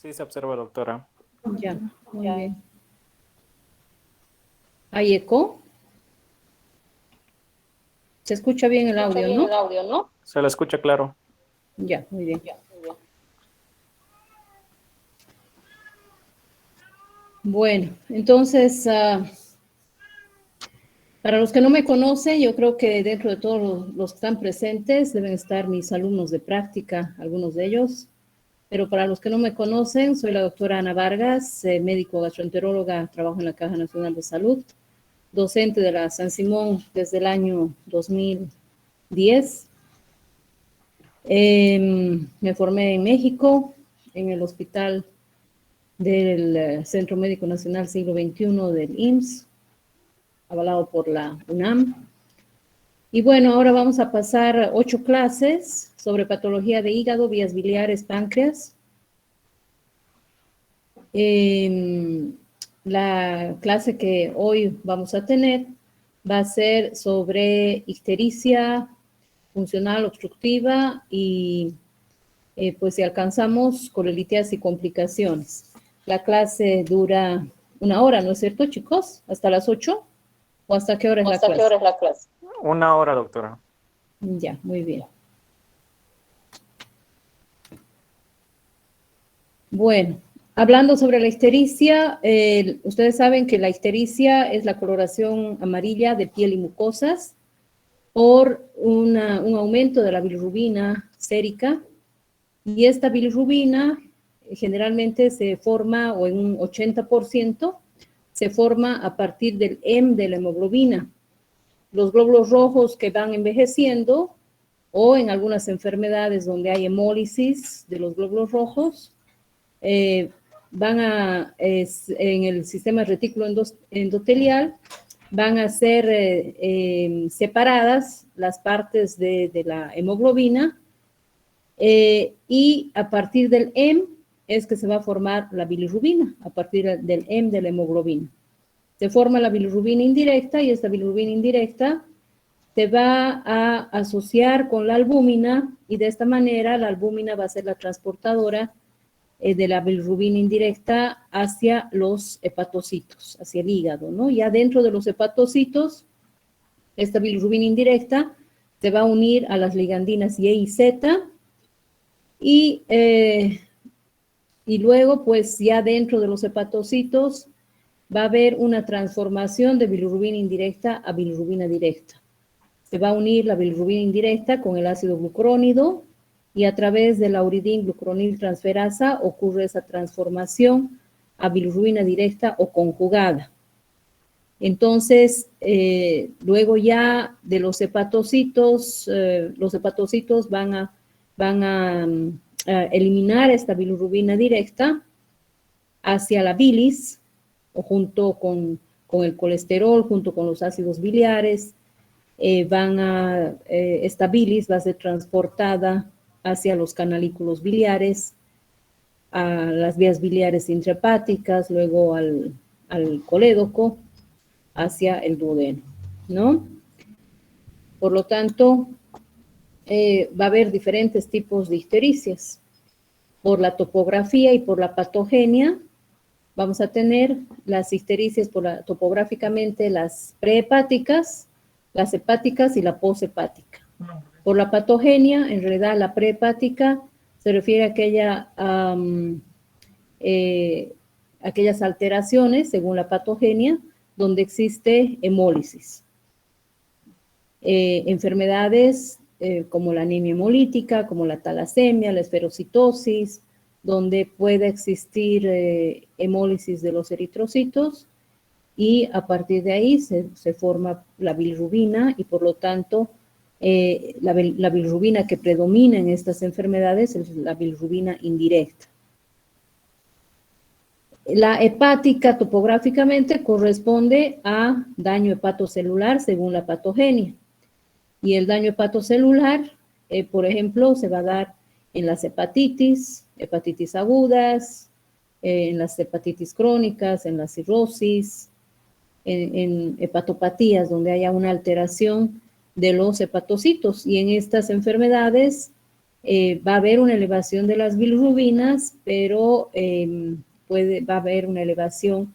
Sí, se observa, doctora. Ya, muy bien. ¿Hay eco? Se escucha bien el audio, ¿no? Se la escucha claro. Ya, muy bien. Bueno, entonces, para los que no me conocen, yo creo que dentro de todos los que están presentes deben estar mis alumnos de práctica, algunos de ellos. Pero para los que no me conocen, soy la doctora Ana Vargas, médico gastroenteróloga, trabajo en la Caja Nacional de Salud, docente de la San Simón desde el año 2010. Me formé en México, en el hospital del Centro Médico Nacional Siglo XXI del IMSS, avalado por la UNAM. Y bueno, ahora vamos a pasar 8 clases sobre patología de hígado, vías biliares, páncreas. La clase que hoy vamos a tener va a ser sobre ictericia funcional obstructiva y pues si alcanzamos colelitias y complicaciones. La clase dura 1 hora, ¿no es cierto, chicos? ¿Hasta las 8? ¿O hasta qué hora es la clase? ¿Hasta qué hora es la clase? 1 hora, doctora. Ya, muy bien. Bueno, hablando sobre la ictericia, ustedes saben que la ictericia es la coloración amarilla de piel y mucosas por un aumento de la bilirrubina sérica, y esta bilirrubina generalmente se forma, o en un 80%, se forma a partir del M de la hemoglobina. Los glóbulos rojos que van envejeciendo, o en algunas enfermedades donde hay hemólisis de los glóbulos rojos, van en el sistema retículo endotelial, van a ser separadas las partes de la hemoglobina, y a partir del M es que se va a formar la bilirrubina, a partir del M de la hemoglobina. Se forma la bilirrubina indirecta, y esta bilirrubina indirecta se va a asociar con la albúmina, y de esta manera la albúmina va a ser la transportadora de la bilirrubina indirecta hacia los hepatocitos, hacia el hígado, ¿no? Ya dentro de los hepatocitos, esta bilirrubina indirecta se va a unir a las ligandinas Y y Z, y luego, pues ya dentro de los hepatocitos va a haber una transformación de bilirrubina indirecta a bilirrubina directa. Se va a unir la bilirrubina indirecta con el ácido glucurónido, y a través de la uridin-glucuronil transferasa ocurre esa transformación a bilirrubina directa o conjugada. Entonces, luego ya de los hepatocitos van a eliminar esta bilirrubina directa hacia la bilis, o junto con el colesterol, junto con los ácidos biliares. Esta bilis va a ser transportada hacia los canalículos biliares, a las vías biliares intrahepáticas, luego al colédoco, hacia el duodeno, ¿no? Por lo tanto, va a haber diferentes tipos de ictericias. Por la topografía y por la patogenia, vamos a tener las ictericias topográficamente, las prehepáticas, las hepáticas y la poshepática. Por la patogenia, en realidad la prehepática se refiere a aquellas alteraciones, según la patogenia, donde existe hemólisis. Enfermedades como la anemia hemolítica, como la talasemia, la esferocitosis, donde puede existir hemólisis de los eritrocitos, y a partir de ahí se forma la bilirrubina, y por lo tanto la bilirrubina que predomina en estas enfermedades es la bilirrubina indirecta. La hepática topográficamente corresponde a daño hepatocelular según la patogenia. Y el daño hepatocelular, por ejemplo, se va a dar en las hepatitis agudas, en las hepatitis crónicas, en la cirrosis, en hepatopatías donde haya una alteración de los hepatocitos. Y en estas enfermedades Va a haber una elevación de las bilirrubinas, pero va a haber una elevación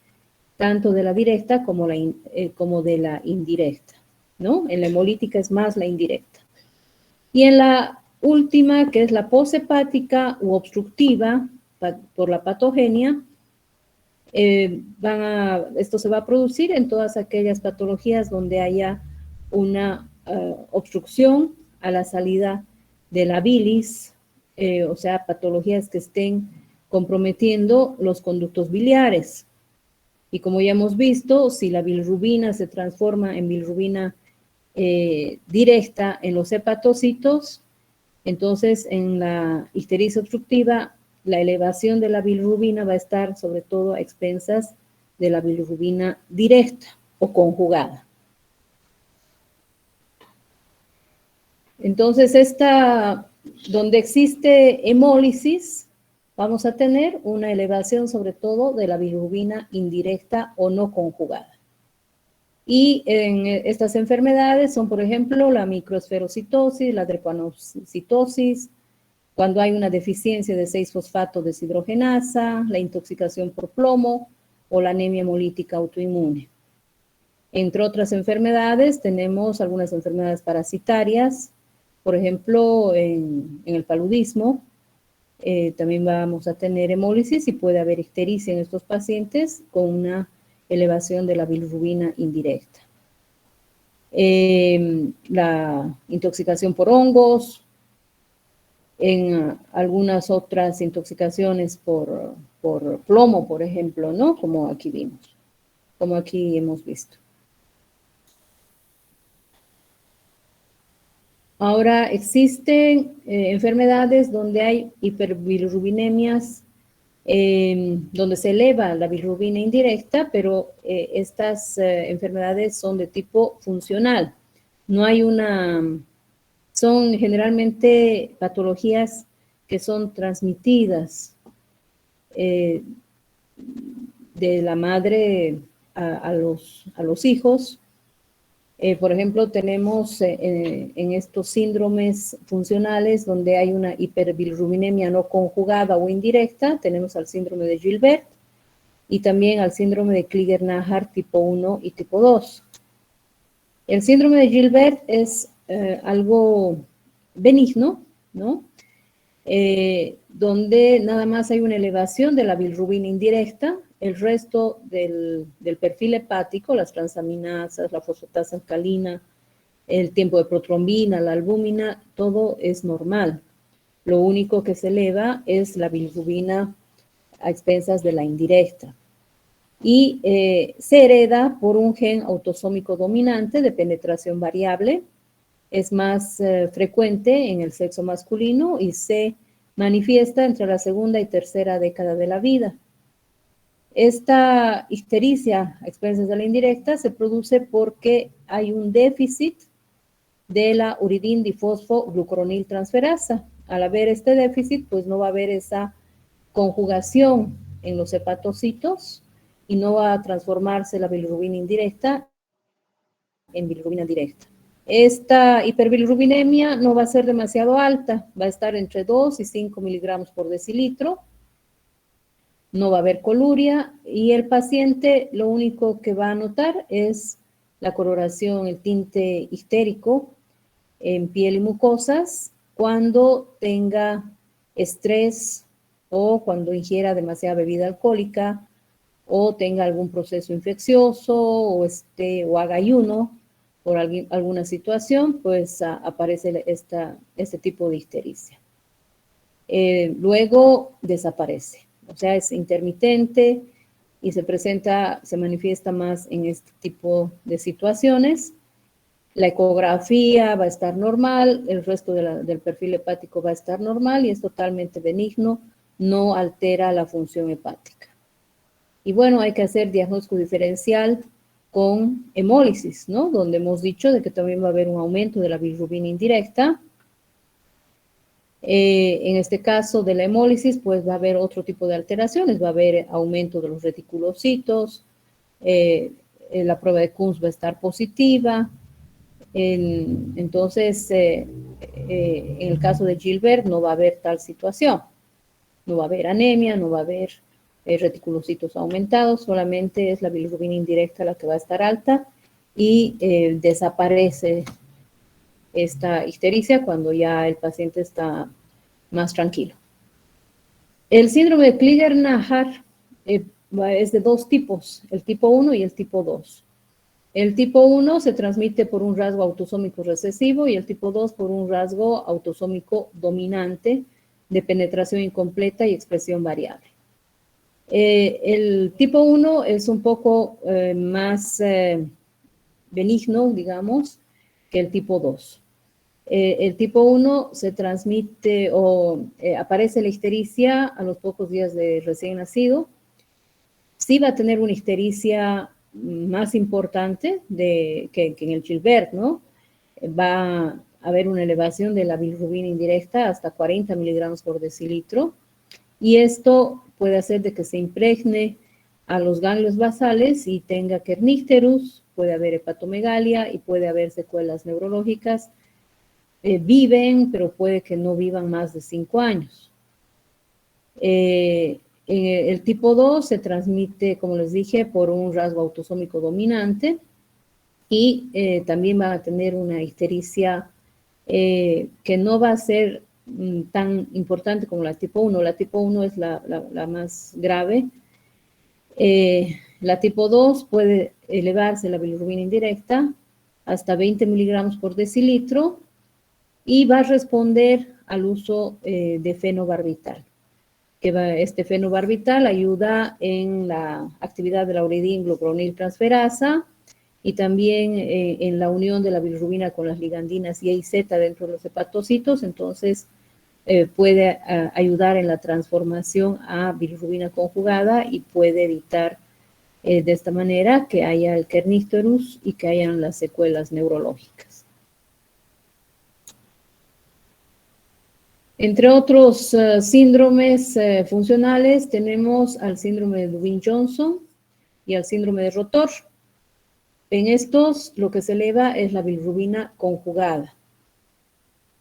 tanto de la directa como de la indirecta, ¿no? En la hemolítica es más la indirecta. Y en la última, que es la poshepática u obstructiva por la patogenia, esto se va a producir en todas aquellas patologías donde haya una obstrucción a la salida de la bilis, o sea, patologías que estén comprometiendo los conductos biliares. Y como ya hemos visto, si la bilirrubina se transforma en bilirrubina directa en los hepatocitos, entonces en la ictericia obstructiva, la elevación de la bilirrubina va a estar sobre todo a expensas de la bilirrubina directa o conjugada. Entonces, donde existe hemólisis, vamos a tener una elevación sobre todo de la bilirrubina indirecta o no conjugada. Y en estas enfermedades son, por ejemplo, la microesferocitosis, la drepanocitosis, cuando hay una deficiencia de 6-fosfato deshidrogenasa, la intoxicación por plomo o la anemia hemolítica autoinmune. Entre otras enfermedades, tenemos algunas enfermedades parasitarias, por ejemplo, en el paludismo, también vamos a tener hemólisis y puede haber ictericia en estos pacientes con una elevación de la bilirrubina indirecta. La intoxicación por hongos, en algunas otras intoxicaciones por plomo, por ejemplo, ¿no? Como aquí vimos, como aquí hemos visto. Ahora, existen enfermedades donde hay hiperbilirrubinemias, donde se eleva la bilirrubina indirecta, pero estas enfermedades son de tipo funcional. No hay son generalmente patologías que son transmitidas de la madre a los hijos. Por ejemplo, tenemos en estos síndromes funcionales donde hay una hiperbilirrubinemia no conjugada o indirecta, tenemos al síndrome de Gilbert y también al síndrome de Klinger-Najar tipo 1 y tipo 2. El síndrome de Gilbert es algo benigno, ¿no? Donde nada más hay una elevación de la bilirrubina indirecta, el resto del perfil hepático, las transaminasas, la fosfatasa alcalina, el tiempo de protrombina, la albúmina, todo es normal. Lo único que se eleva es la bilirrubina a expensas de la indirecta. Y se hereda por un gen autosómico dominante de penetración variable. Es más frecuente en el sexo masculino y se manifiesta entre la segunda y tercera década de la vida. Esta ictericia a expensas de la indirecta se produce porque hay un déficit de la uridina difosfoglucuronil transferasa. Al haber este déficit, pues no va a haber esa conjugación en los hepatocitos y no va a transformarse la bilirrubina indirecta en bilirrubina directa. Esta hiperbilirrubinemia no va a ser demasiado alta, va a estar entre 2 y 5 miligramos por decilitro, no va a haber coluria y el paciente lo único que va a notar es la coloración, el tinte ictérico en piel y mucosas cuando tenga estrés o cuando ingiera demasiada bebida alcohólica o tenga algún proceso infeccioso o haga ayuno por alguna situación, pues aparece este tipo de ictericia. Luego desaparece, o sea, es intermitente y se manifiesta más en este tipo de situaciones. La ecografía va a estar normal, el resto del perfil hepático va a estar normal y es totalmente benigno, no altera la función hepática. Y bueno, hay que hacer diagnóstico diferencial con hemólisis, ¿no? Donde hemos dicho de que también va a haber un aumento de la bilirrubina indirecta. En este caso de la hemólisis, pues va a haber otro tipo de alteraciones, va a haber aumento de los reticulocitos, la prueba de Kunz va a estar positiva, Entonces, en el caso de Gilbert no va a haber tal situación. No va a haber anemia, no va a haber reticulocitos aumentados, solamente es la bilirrubina indirecta la que va a estar alta y desaparece esta ictericia cuando ya el paciente está más tranquilo. El síndrome de Klinger-Najar es de dos tipos, el tipo 1 y el tipo 2. El tipo 1 se transmite por un rasgo autosómico recesivo y el tipo 2 por un rasgo autosómico dominante de penetración incompleta y expresión variable. El tipo 1 es un poco más benigno, digamos, que el tipo 2. El tipo 1 se transmite o aparece la ictericia a los pocos días de recién nacido. Sí va a tener una ictericia más importante que en el Gilbert, ¿no? Va a haber una elevación de la bilirrubina indirecta hasta 40 miligramos por decilitro y esto puede hacer de que se impregne a los ganglios basales y tenga kernicterus, puede haber hepatomegalia y puede haber secuelas neurológicas. Viven, pero puede que no vivan más de 5 años. El tipo 2 se transmite, como les dije, por un rasgo autosómico dominante y también va a tener una ictericia que no va a ser tan importante como la tipo 1. La tipo 1 es la más grave. La tipo 2 puede elevarse la bilirrubina indirecta hasta 20 miligramos por decilitro y va a responder al uso de fenobarbital. Este fenobarbital ayuda en la actividad de la uridine-glucuroniltransferasa y también en la unión de la bilirrubina con las ligandinas Y y Z dentro de los hepatocitos, entonces puede ayudar en la transformación a bilirrubina conjugada y puede evitar de esta manera que haya el kernicterus y que hayan las secuelas neurológicas. Entre otros síndromes funcionales tenemos al síndrome de Dubin-Johnson y al síndrome de Rotor. En estos lo que se eleva es la bilirrubina conjugada.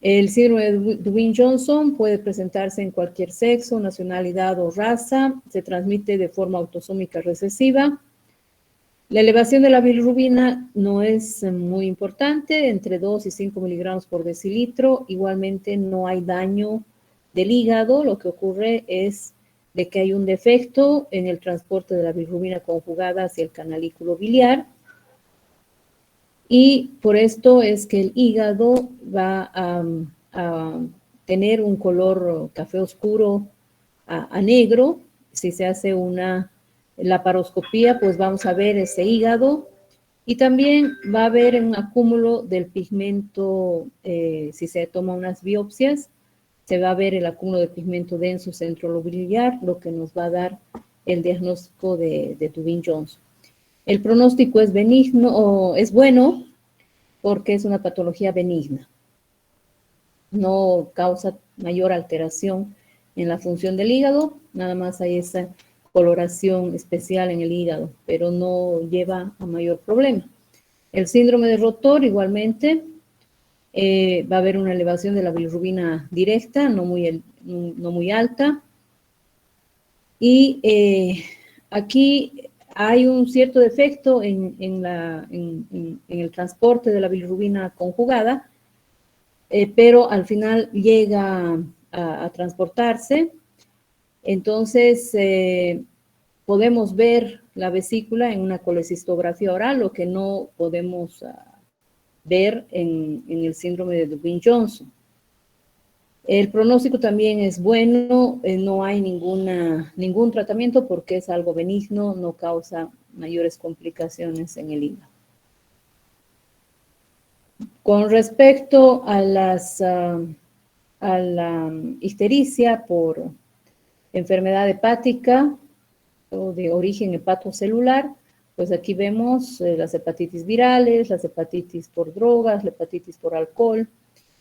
El síndrome de Dubin-Johnson puede presentarse en cualquier sexo, nacionalidad o raza. Se transmite de forma autosómica recesiva. La elevación de la bilirrubina no es muy importante, entre 2 y 5 miligramos por decilitro. Igualmente no hay daño del hígado, lo que ocurre es de que hay un defecto en el transporte de la bilirrubina conjugada hacia el canalículo biliar. Y por esto es que el hígado va a tener un color café oscuro a negro. Si se hace una laparoscopía, pues vamos a ver ese hígado. Y también va a haber un acúmulo del pigmento, si se toma unas biopsias, se va a ver el acúmulo de pigmento denso centrolobiliar, lo que nos va a dar el diagnóstico de Dubin-Johnson. El pronóstico es benigno, o es bueno, porque es una patología benigna. No causa mayor alteración en la función del hígado, nada más hay esa coloración especial en el hígado, pero no lleva a mayor problema. El síndrome de Rotor igualmente va a haber una elevación de la bilirrubina directa, no muy alta. Y aquí hay un cierto defecto en el transporte de la bilirrubina conjugada, pero al final llega a transportarse. Entonces, podemos ver la vesícula en una colecistografía oral, lo que no podemos ver en el síndrome de Dubin-Johnson. El pronóstico también es bueno, no hay ningún tratamiento porque es algo benigno, no causa mayores complicaciones en el hígado. Con respecto a la ictericia por enfermedad hepática o de origen hepatocelular, pues aquí vemos las hepatitis virales, las hepatitis por drogas, la hepatitis por alcohol,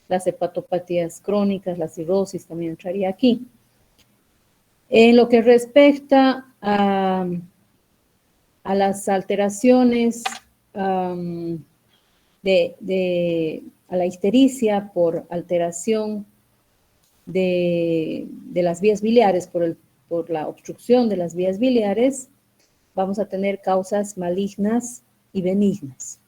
las hepatopatías crónicas, la cirrosis también entraría aquí. En lo que respecta a las alteraciones de a la ictericia por alteración de las vías biliares, por la obstrucción de las vías biliares, vamos a tener causas malignas y benignas.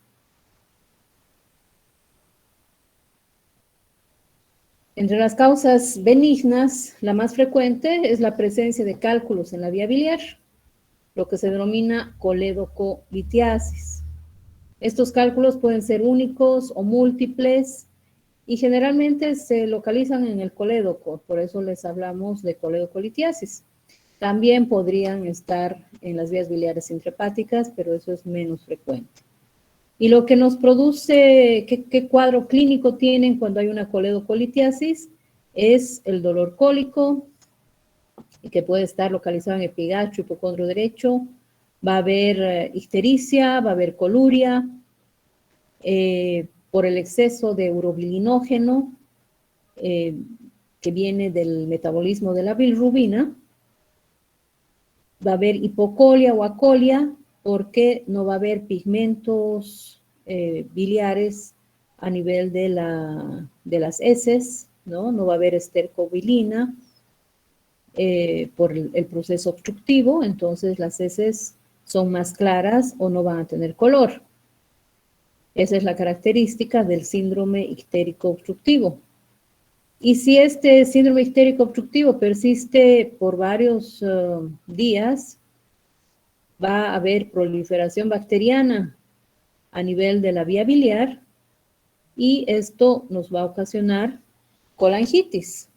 Entre las causas benignas, la más frecuente es la presencia de cálculos en la vía biliar, lo que se denomina colédocolitiasis. Estos cálculos pueden ser únicos o múltiples y generalmente se localizan en el colédoco, por eso les hablamos de colédocolitiasis. También podrían estar en las vías biliares intrahepáticas, pero eso es menos frecuente. Y lo que nos produce, ¿qué cuadro clínico tienen cuando hay una colédocolitiasis? Es el dolor cólico, que puede estar localizado en epigacho, hipocondrio derecho. Va a haber ictericia, va a haber coluria, por el exceso de urobilinógeno que viene del metabolismo de la bilirrubina. Va a haber hipocolia o acolia, porque no va a haber pigmentos biliares a nivel de las heces, ¿no? No va a haber estercobilina por el proceso obstructivo, entonces las heces son más claras o no van a tener color. Esa es la característica del síndrome ictérico obstructivo. Y si este síndrome ictérico obstructivo persiste por varios días, va a haber proliferación bacteriana a nivel de la vía biliar y esto nos va a ocasionar colangitis.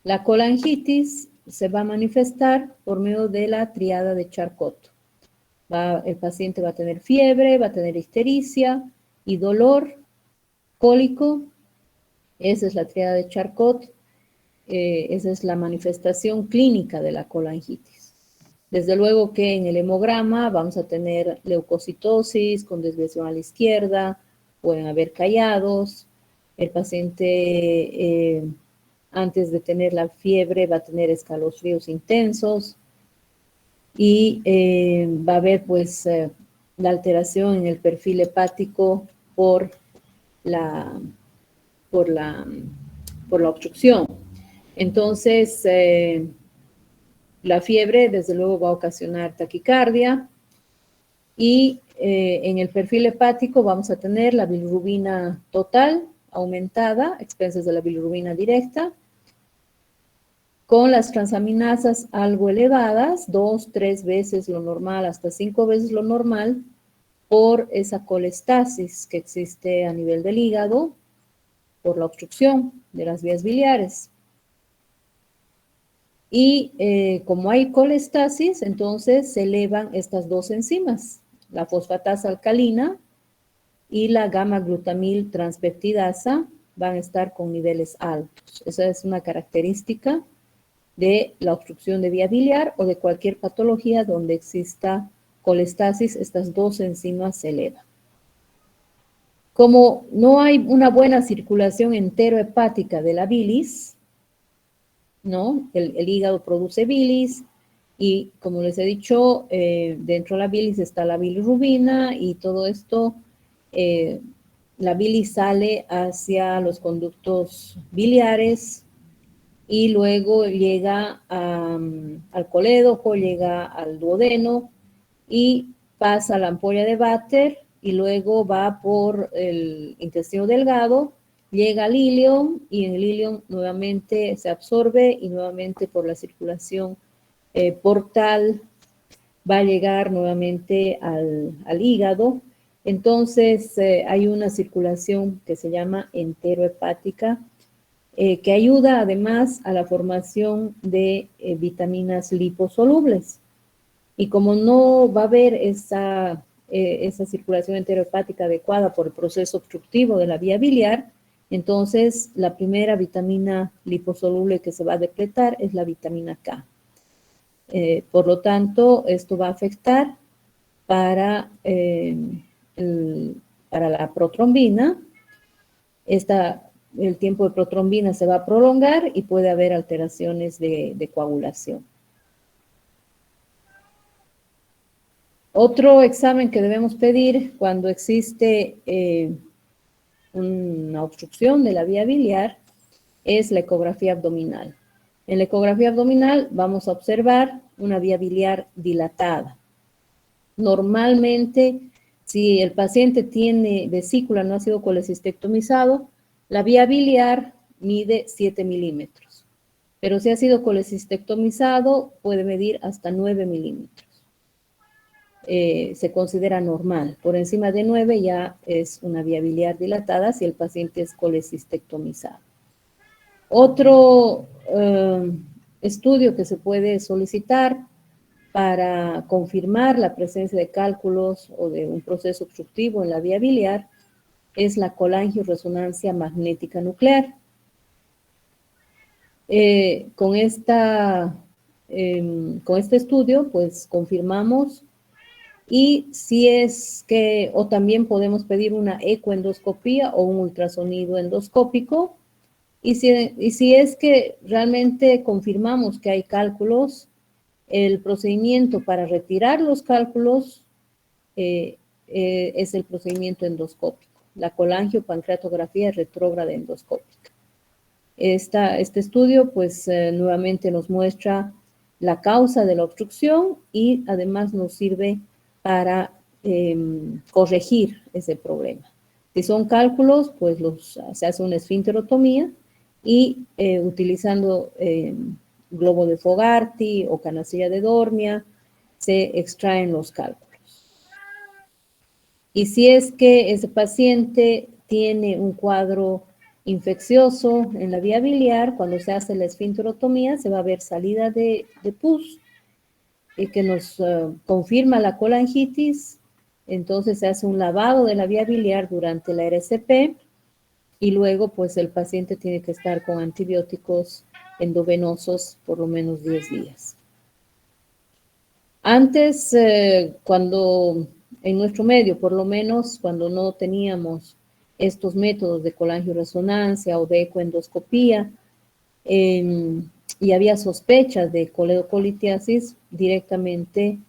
La colangitis se va a manifestar por medio de la triada de Charcot. El paciente va a tener fiebre, va a tener ictericia y dolor cólico. Esa es la triada de Charcot. Esa es la manifestación clínica de la colangitis. Desde luego que en el hemograma vamos a tener leucocitosis con desviación a la izquierda, pueden haber callados. El paciente antes de tener la fiebre va a tener escalofríos intensos y va a haber pues la alteración en el perfil hepático por la obstrucción. Entonces, la fiebre desde luego va a ocasionar taquicardia y en el perfil hepático vamos a tener la bilirrubina total aumentada, a expensas de la bilirrubina directa, con las transaminasas algo elevadas, 2, 3 veces lo normal, hasta 5 veces lo normal, por esa colestasis que existe a nivel del hígado, por la obstrucción de las vías biliares. Y como hay colestasis, entonces se elevan estas dos enzimas, la fosfatasa alcalina y la gamma-glutamil transpeptidasa, van a estar con niveles altos. Esa es una característica de la obstrucción de vía biliar o de cualquier patología donde exista colestasis, estas dos enzimas se elevan. Como no hay una buena circulación enterohepática de la bilis, ¿no? El hígado produce bilis y, como les he dicho, dentro de la bilis está la bilirrubina y todo esto, la bilis sale hacia los conductos biliares y luego llega al colédoco, llega al duodeno y pasa a la ampolla de Vater y luego va por el intestino delgado, llega al ilion y en el ilion nuevamente se absorbe y nuevamente por la circulación portal va a llegar nuevamente al hígado. Entonces hay una circulación que se llama enterohepática, que ayuda además a la formación de vitaminas liposolubles. Y como no va a haber esa circulación enterohepática adecuada por el proceso obstructivo de la vía biliar, entonces la primera vitamina liposoluble que se va a depletar es la vitamina K. Por lo tanto, esto va a afectar para la protrombina. El tiempo de protrombina se va a prolongar y puede haber alteraciones de coagulación. Otro examen que debemos pedir cuando existe una obstrucción de la vía biliar es la ecografía abdominal. En la ecografía abdominal vamos a observar una vía biliar dilatada. Normalmente, si el paciente tiene vesícula, no ha sido colecistectomizado, la vía biliar mide 7 milímetros. Pero si ha sido colecistectomizado, puede medir hasta 9 milímetros. Se considera normal. Por encima de 9 ya es una vía biliar dilatada si el paciente es colecistectomizado. Otro estudio que se puede solicitar para confirmar la presencia de cálculos o de un proceso obstructivo en la vía biliar es la colangioresonancia magnética nuclear. Con este estudio, pues confirmamos y si es que, o también podemos pedir una ecoendoscopía o un ultrasonido endoscópico. Y si es que realmente confirmamos que hay cálculos, el procedimiento para retirar los cálculos es el procedimiento endoscópico, la colangiopancreatografía retrógrada endoscópica. Este estudio, pues, nuevamente nos muestra la causa de la obstrucción y además nos sirve para corregir ese problema. Si son cálculos, pues se hace una esfinterotomía y utilizando globo de Fogarty o canastilla de Dormia, se extraen los cálculos. Y si es que ese paciente tiene un cuadro infeccioso en la vía biliar, cuando se hace la esfinterotomía se va a ver salida de pus que nos confirma la colangitis. Entonces se hace un lavado de la vía biliar durante la RCP y luego pues el paciente tiene que estar con antibióticos endovenosos por lo menos 10 días. Antes, cuando en nuestro medio, por lo menos cuando no teníamos estos métodos de colangioresonancia o de ecoendoscopía, y había sospechas de coledocolitiasis, directamente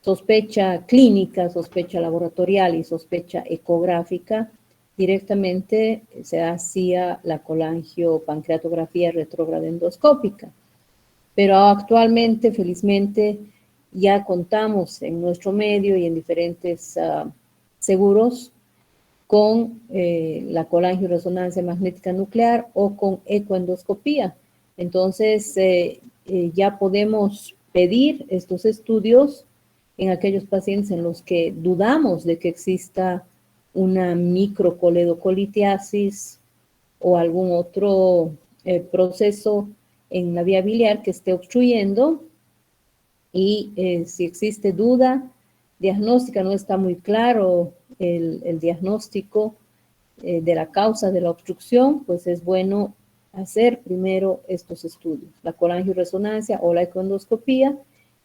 sospecha clínica, sospecha laboratorial y sospecha ecográfica, directamente se hacía la colangiopancreatografía retrógrada endoscópica. Pero actualmente, felizmente, ya contamos en nuestro medio y en diferentes seguros con la colangioresonancia magnética nuclear o con ecoendoscopía. Entonces, ya podemos pedir estos estudios en aquellos pacientes en los que dudamos de que exista una microcoledocolitiasis o algún otro proceso en la vía biliar que esté obstruyendo. Y si existe duda diagnóstica, no está muy claro el diagnóstico de la causa de la obstrucción, pues es bueno hacer primero estos estudios, la colangioresonancia o la ecoendoscopía,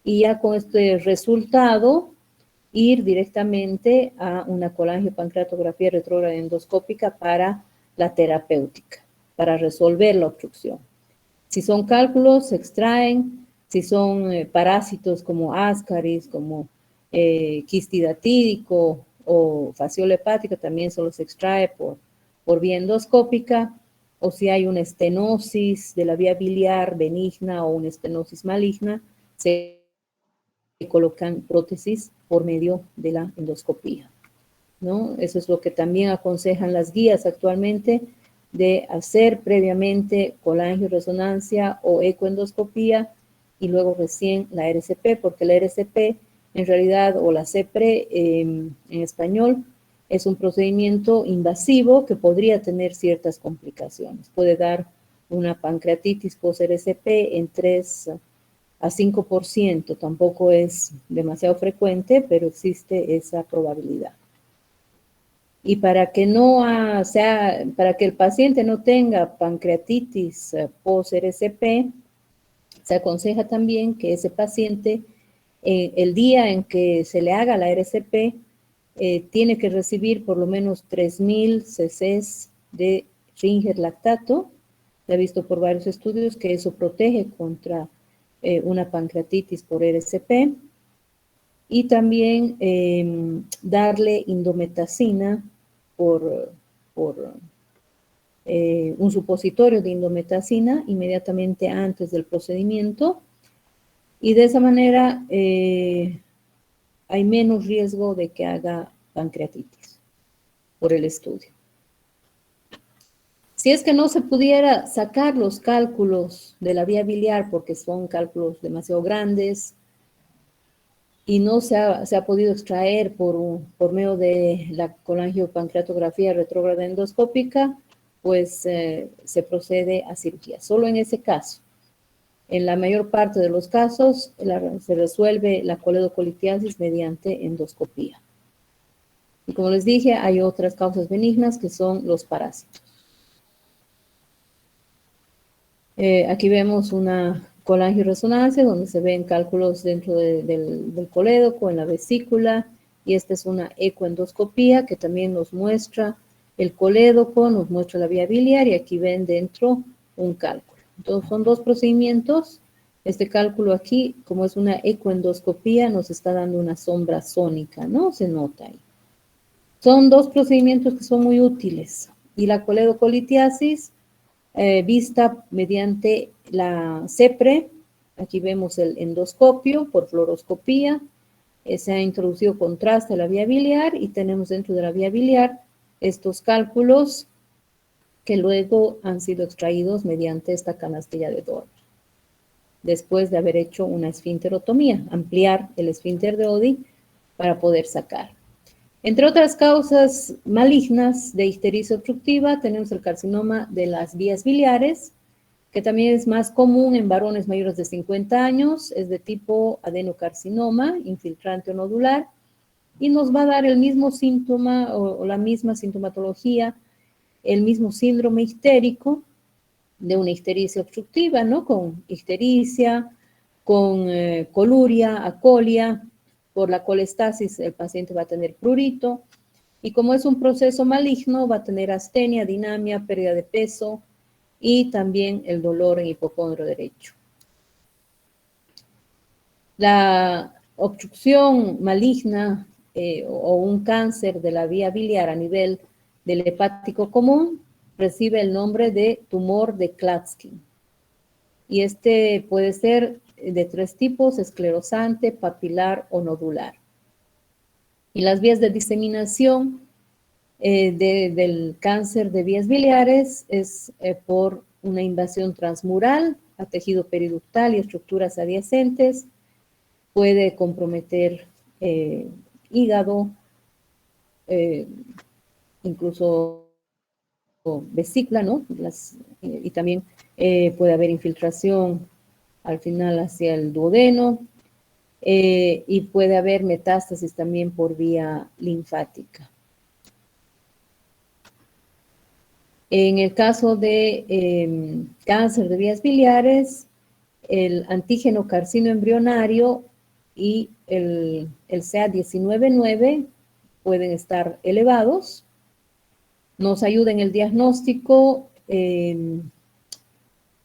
y ya con este resultado ir directamente a una colangiopancreatografía retrógrada endoscópica para la terapéutica, para resolver la obstrucción. Si son cálculos, se extraen. Si son parásitos como ascaris, como quistidatídico o fasciola hepática, también se los extrae por vía endoscópica. O si hay una estenosis de la vía biliar benigna o una estenosis maligna, se colocan prótesis por medio de la endoscopía, ¿no? Eso es lo que también aconsejan las guías actualmente, de hacer previamente colangioresonancia o ecoendoscopía y luego recién la RCP, porque la RCP en realidad, o la CEPRE en español, es un procedimiento invasivo que podría tener ciertas complicaciones. Puede dar una pancreatitis post-RCP en 3 a 5%, tampoco es demasiado frecuente, pero existe esa probabilidad. Y para que para que el paciente no tenga pancreatitis post-RCP, se aconseja también que ese paciente, el día en que se le haga la RCP, tiene que recibir por lo menos 3.000 cc de Ringer lactato. Se ha visto por varios estudios que eso protege contra una pancreatitis por RCP. Y también darle indometacina por por un supositorio de indometacina inmediatamente antes del procedimiento, y de esa manera hay menos riesgo de que haga pancreatitis por el estudio. Si es que no se pudiera sacar los cálculos de la vía biliar porque son cálculos demasiado grandes y no se ha podido extraer por medio de la colangiopancreatografía retrógrada endoscópica, pues se procede a cirugía. Solo en ese caso. En la mayor parte de los casos se resuelve la coledocolitiasis mediante endoscopía. Y como les dije, hay otras causas benignas que son los parásitos. Aquí vemos una colangioresonancia donde se ven cálculos dentro del colédoco, en la vesícula, y esta es una ecoendoscopía que también nos muestra el colédoco, nos muestra la vía biliar, y aquí ven dentro un cálculo. Entonces son dos procedimientos. Este cálculo aquí, como es una ecoendoscopía, nos está dando una sombra sónica, ¿no? Se nota ahí. Son dos procedimientos que son muy útiles. Y la coledocolitiasis, vista mediante la CEPRE, aquí vemos el endoscopio por fluoroscopía, se ha introducido contraste a la vía biliar y tenemos dentro de la vía biliar estos cálculos que luego han sido extraídos mediante esta canastilla de Doerner, después de haber hecho una esfínterotomía, ampliar el esfínter de Oddi para poder sacar. Entre otras causas malignas de ictericia obstructiva, tenemos el carcinoma de las vías biliares, que también es más común en varones mayores de 50 años, es de tipo adenocarcinoma, infiltrante o nodular, y nos va a dar el mismo síntoma o la misma sintomatología, el mismo síndrome ictérico de una ictericia obstructiva, ¿no? Con ictericia, con coluria, acolia. Por la colestasis el paciente va a tener prurito, y como es un proceso maligno va a tener astenia, dinamia, pérdida de peso y también el dolor en hipocondrio derecho. La obstrucción maligna o un cáncer de la vía biliar a nivel del hepático común recibe el nombre de tumor de Klatskin. Y este puede ser de tres tipos: esclerosante, papilar o nodular. Y las vías de diseminación del cáncer de vías biliares es por una invasión transmural a tejido periductal y estructuras adyacentes. Puede comprometer hígado, incluso vesícula, ¿no? Y también puede haber infiltración al final hacia el duodeno, y puede haber metástasis también por vía linfática. En el caso de cáncer de vías biliares, el antígeno carcino embrionario y el CA19-9 pueden estar elevados. Nos ayuda en el diagnóstico el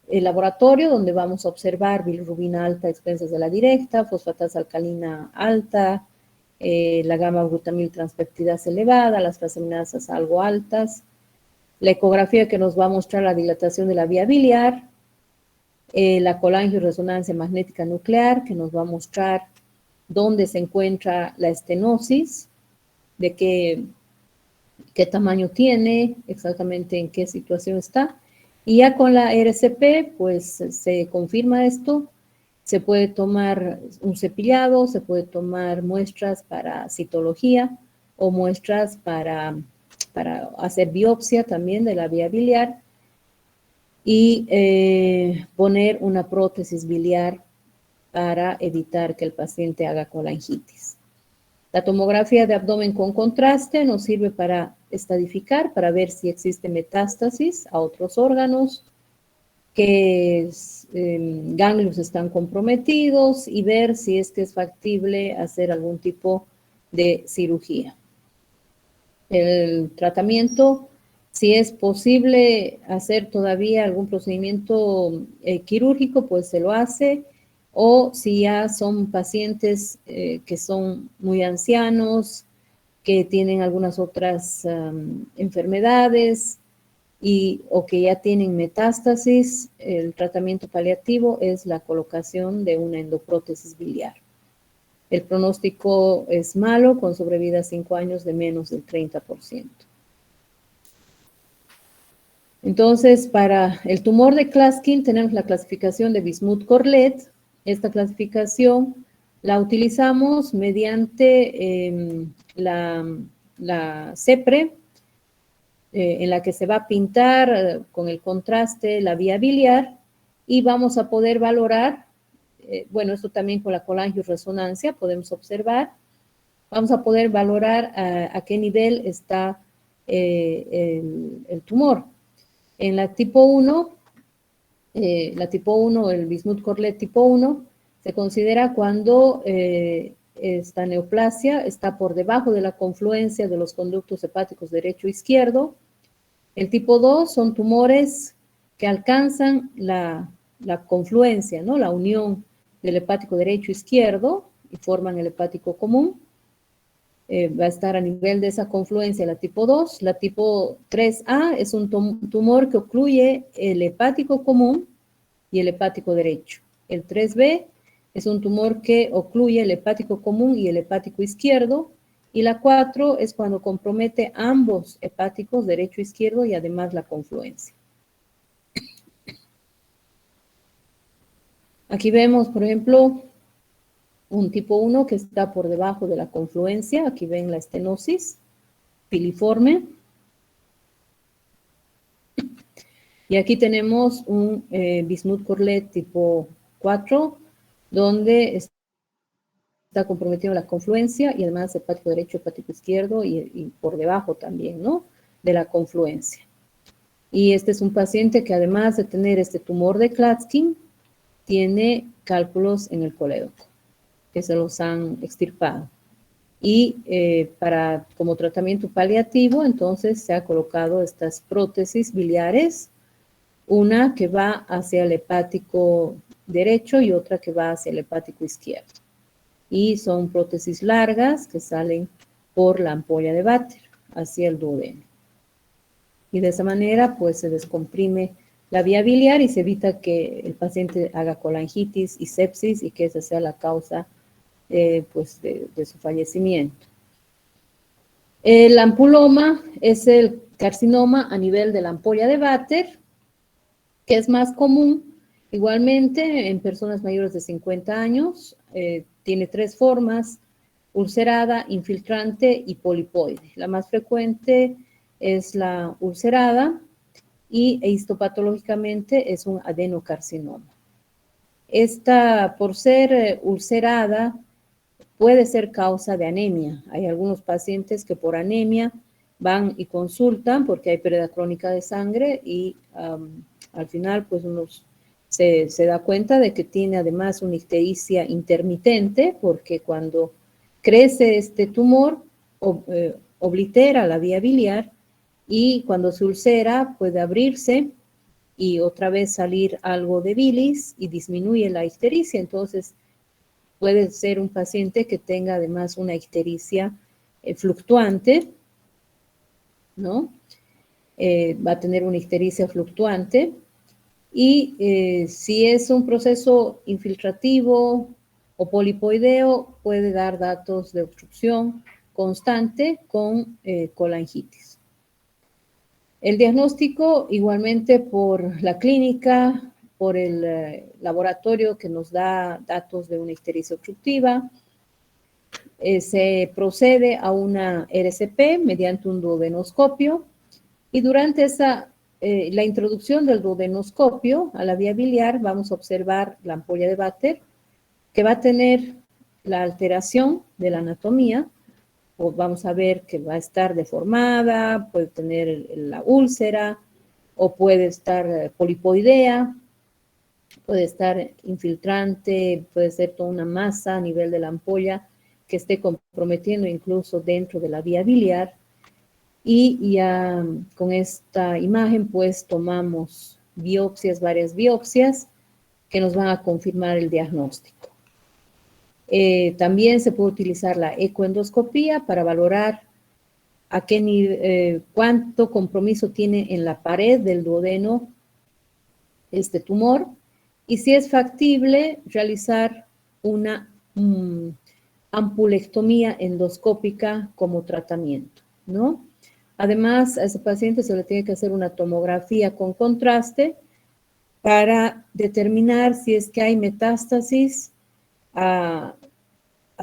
laboratorio, donde vamos a observar bilirrubina alta a expensas de la directa, fosfatasa alcalina alta, la gamma-glutamil transpeptidasa elevada, las transaminasas algo altas, la ecografía que nos va a mostrar la dilatación de la vía biliar, la colangioresonancia magnética nuclear que nos va a mostrar dónde se encuentra la estenosis, de qué tamaño tiene, exactamente en qué situación está. Y ya con la RCP, pues se confirma esto. Se puede tomar un cepillado, se puede tomar muestras para citología o muestras para hacer biopsia también de la vía biliar y poner una prótesis biliar para evitar que el paciente haga colangitis. La tomografía de abdomen con contraste nos sirve para estadificar, para ver si existe metástasis a otros órganos, qué ganglios están comprometidos y ver si es que es factible hacer algún tipo de cirugía. El tratamiento, si es posible hacer todavía algún procedimiento quirúrgico, pues se lo hace, o si ya son pacientes que son muy ancianos, que tienen algunas otras enfermedades o que ya tienen metástasis, el tratamiento paliativo es la colocación de una endoprótesis biliar. El pronóstico es malo, con sobrevida a 5 años de menos del 30%. Entonces, para el tumor de Klatskin tenemos la clasificación de Bismuth-Corlett. Esta clasificación la utilizamos mediante la CEPRE, en la que se va a pintar con el contraste la vía biliar y vamos a poder valorar, bueno, esto también con la colangioresonancia podemos observar, vamos a poder valorar a qué nivel está el tumor. En la tipo 1, el Bismuth-Corlett tipo 1, se considera cuando esta neoplasia está por debajo de la confluencia de los conductos hepáticos derecho e izquierdo. El tipo 2 son tumores que alcanzan la confluencia, ¿no? La unión del hepático derecho e izquierdo y forman el hepático común. Va a estar a nivel de esa confluencia la tipo 2. La tipo 3A es un tumor que ocluye el hepático común y el hepático derecho. El 3B es un tumor que ocluye el hepático común y el hepático izquierdo. Y la 4 es cuando compromete ambos hepáticos, derecho e izquierdo, y además la confluencia. Aquí vemos, por ejemplo, un tipo 1 que está por debajo de la confluencia. Aquí ven la estenosis filiforme. Y aquí tenemos un Bismuth-Corlett tipo 4, donde está comprometido la confluencia y además hepático derecho, hepático izquierdo y por debajo también, ¿no? De la confluencia. Y este es un paciente que además de tener este tumor de Klatskin, tiene cálculos en el colédoco, que se los han extirpado. Y como tratamiento paliativo, entonces se ha colocado estas prótesis biliares, una que va hacia el hepático derecho y otra que va hacia el hepático izquierdo. Y son prótesis largas que salen por la ampolla de Vater hacia el duodeno. Y de esa manera, pues, se descomprime la vía biliar y se evita que el paciente haga colangitis y sepsis y que esa sea la causa, pues, de su fallecimiento. El ampuloma es el carcinoma a nivel de la ampolla de Vater, que es más común igualmente en personas mayores de 50 años. Tiene 3 formas: ulcerada, infiltrante y polipoide. La más frecuente es la ulcerada y histopatológicamente es un adenocarcinoma. Esta, por ser ulcerada, puede ser causa de anemia. Hay algunos pacientes que por anemia van y consultan porque hay pérdida crónica de sangre y al final pues uno se da cuenta de que tiene además una ictericia intermitente, porque cuando crece este tumor oblitera la vía biliar y cuando se ulcera puede abrirse y otra vez salir algo de bilis y disminuye la ictericia. Entonces puede ser un paciente que tenga además una ictericia fluctuante, ¿no? Va a tener una ictericia fluctuante y si es un proceso infiltrativo o polipoideo, puede dar datos de obstrucción constante con colangitis. El diagnóstico, igualmente por la clínica, por el laboratorio que nos da datos de una ictericia obstructiva, se procede a una RCP mediante un duodenoscopio y durante la introducción del duodenoscopio a la vía biliar vamos a observar la ampolla de Vater, que va a tener la alteración de la anatomía, o vamos a ver que va a estar deformada, puede tener la úlcera, o puede estar polipoidea, puede estar infiltrante, puede ser toda una masa a nivel de la ampolla que esté comprometiendo incluso dentro de la vía biliar. Y ya con esta imagen pues tomamos biopsias, varias biopsias que nos van a confirmar el diagnóstico. También se puede utilizar la ecoendoscopía para valorar cuánto compromiso tiene en la pared del duodeno este tumor, y si es factible realizar una ampulectomía endoscópica como tratamiento, ¿no? Además, a ese paciente se le tiene que hacer una tomografía con contraste para determinar si es que hay metástasis a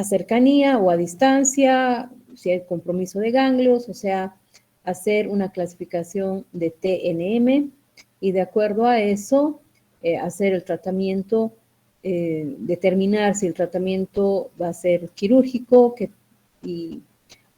cercanía o a distancia, si hay compromiso de ganglios, o sea, hacer una clasificación de TNM y de acuerdo a eso hacer el tratamiento, determinar si el tratamiento va a ser quirúrgico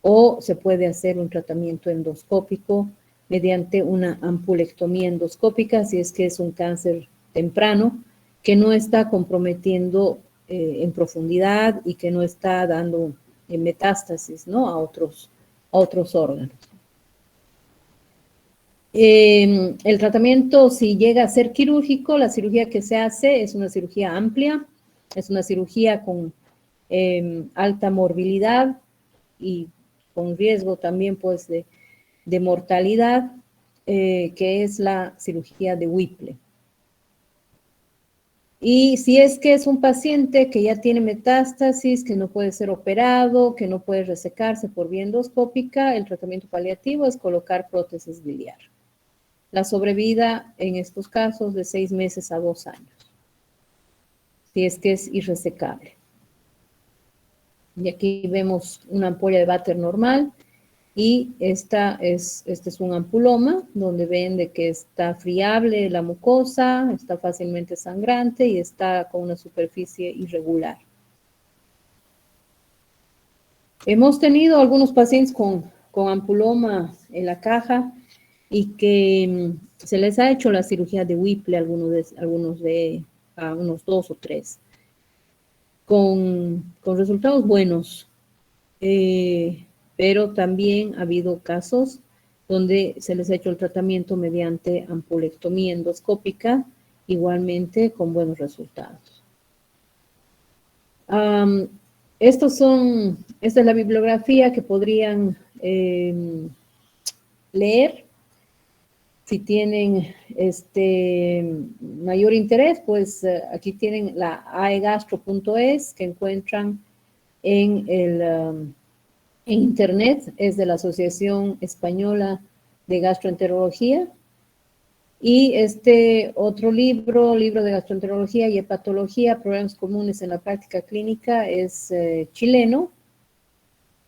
o se puede hacer un tratamiento endoscópico mediante una ampulectomía endoscópica si es que es un cáncer temprano que no está comprometiendo en profundidad y que no está dando metástasis, ¿no? a otros órganos. El tratamiento, si llega a ser quirúrgico, la cirugía que se hace es una cirugía amplia, es una cirugía con alta morbilidad y con riesgo también pues de mortalidad, que es la cirugía de Whipple. Y si es que es un paciente que ya tiene metástasis, que no puede ser operado, que no puede resecarse por vía endoscópica, el tratamiento paliativo es colocar prótesis biliar. La sobrevida en estos casos de 6 meses a 2 años, si es que es irresecable. Y aquí vemos una ampolla de váter normal y este es un ampuloma donde ven de que está friable la mucosa, está fácilmente sangrante y está con una superficie irregular. Hemos tenido algunos pacientes con ampuloma en la caja y que se les ha hecho la cirugía de Whipple, unos 2 o 3, con resultados buenos. Pero también ha habido casos donde se les ha hecho el tratamiento mediante ampulectomía endoscópica, igualmente con buenos resultados. Esta es la bibliografía que podrían leer. Si tienen mayor interés, pues aquí tienen la aegastro.es que encuentran en internet, es de la Asociación Española de Gastroenterología. Y este otro libro de gastroenterología y hepatología, problemas comunes en la práctica clínica, es chileno,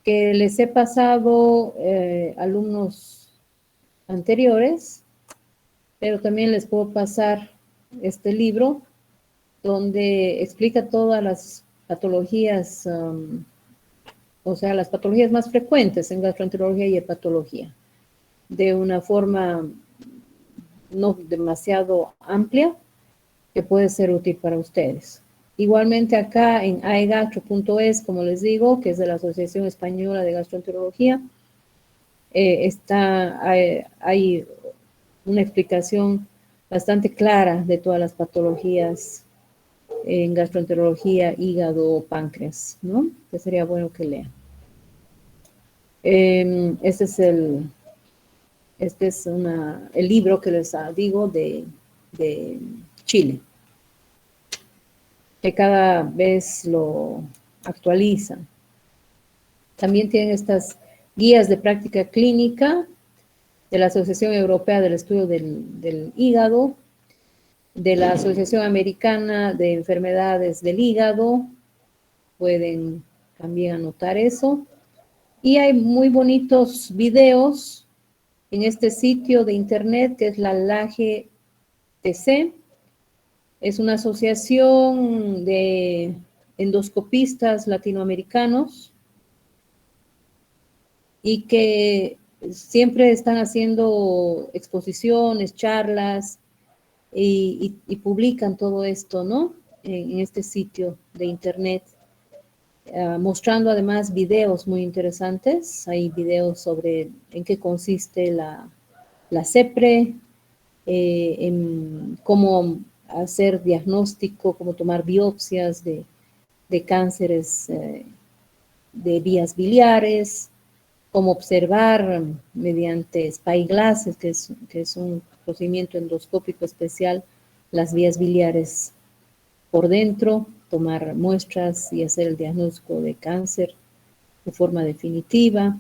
que les he pasado alumnos anteriores, pero también les puedo pasar este libro donde explica todas las patologías, o sea, las patologías más frecuentes en gastroenterología y hepatología, de una forma no demasiado amplia, que puede ser útil para ustedes. Igualmente acá en aegastro.es, como les digo, que es de la Asociación Española de Gastroenterología, hay una explicación bastante clara de todas las patologías en gastroenterología, hígado, páncreas, ¿no? Que sería bueno que lean. Este es el libro que les digo de Chile, que cada vez lo actualizan. También tienen estas guías de práctica clínica de la Asociación Europea del Estudio del Hígado, de la Asociación Americana de Enfermedades del Hígado, pueden también anotar eso. Y hay muy bonitos videos en este sitio de internet que es la LAGE TC. Es una asociación de endoscopistas latinoamericanos y que siempre están haciendo exposiciones, charlas y publican todo esto, ¿no? En este sitio de internet, mostrando además videos muy interesantes. Hay videos sobre en qué consiste la CEPRE, en cómo hacer diagnóstico, cómo tomar biopsias de cánceres de vías biliares, como observar mediante spyglasses, que es un procedimiento endoscópico especial, las vías biliares por dentro, tomar muestras y hacer el diagnóstico de cáncer de forma definitiva,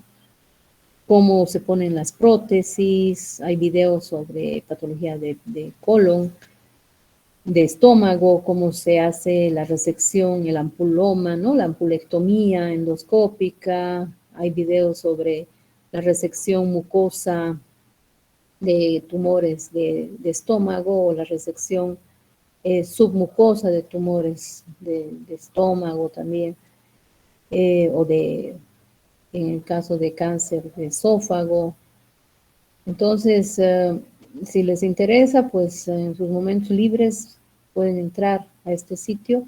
cómo se ponen las prótesis, hay videos sobre patología de colon, de estómago, cómo se hace la resección, el ampuloma, ¿no? La ampulectomía endoscópica, hay videos sobre la resección mucosa de tumores de estómago o la resección submucosa de tumores de estómago también, o en el caso de cáncer de esófago. Entonces, si les interesa, pues en sus momentos libres pueden entrar a este sitio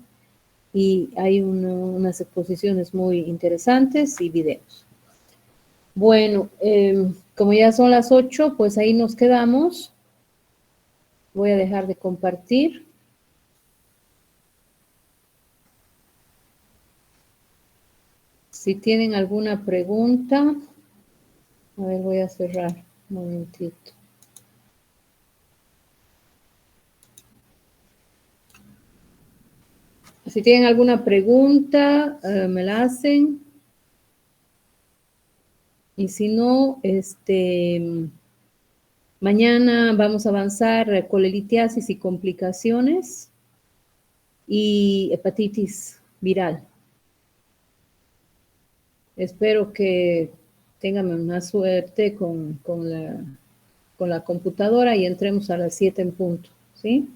y hay unas exposiciones muy interesantes y videos. Bueno, como ya son las 8, pues ahí nos quedamos. Voy a dejar de compartir. Si tienen alguna pregunta, a ver, voy a cerrar un momentito. Si tienen alguna pregunta, me la hacen. Y si no, mañana vamos a avanzar colelitiasis y complicaciones y hepatitis viral. Espero que tengan más suerte con la computadora y entremos a las 7 en punto, ¿sí?